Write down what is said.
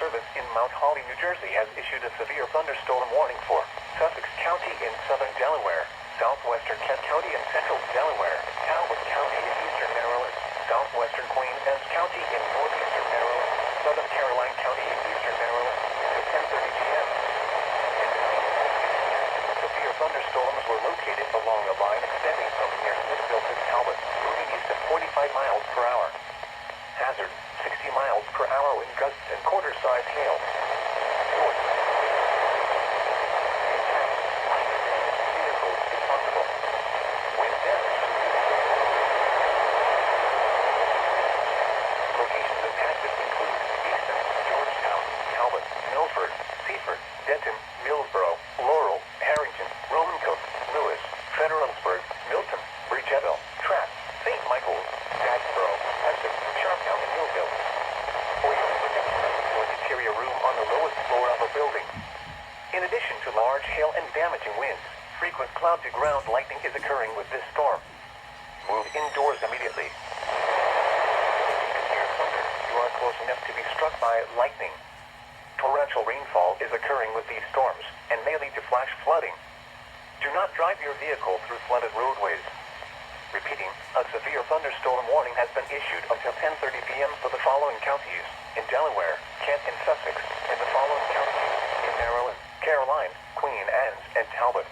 Service in Mount Holly, New Jersey has issued a severe thunderstorm warning for Sussex County in southern Delaware, southwestern Kent County in central Delaware, Talbot County in eastern Maryland, southwestern Queen Anne's County in northeastern Maryland, southern Caroline County in eastern Maryland, at 10:30 p.m. Severe thunderstorms were located along a line extending from near Smithville to Talbot, moving east at 45 miles per hour. Hazard, 60 miles per hour with gusts and quarter-size hail. Vehicles if possible. Wind damage. Locations impacted include Easton, Georgetown, Talbot, Milford, Seaford, Denton, Millsboro, Laurel, Harrington, Romancoke, Lewis, Federalsburg, Milton, Bridgettville, Trapp, St. Michael's, Jacksboro, Essex, Sharptown, and Millville. Or interior room on the lowest floor of a building. In addition to large hail and damaging winds, frequent cloud-to-ground lightning is occurring with this storm. Move indoors immediately. If you can hear thunder, you are close enough to be struck by lightning. Torrential rainfall is occurring with these storms and may lead to flash flooding. Do not drive your vehicle through flooded roadways. Repeating, a severe thunderstorm warning has been issued until 10:30 p.m. for the following counties in Delaware, Kent, and Sussex, and the following counties in Maryland, Caroline, Queen Anne's, and Talbot.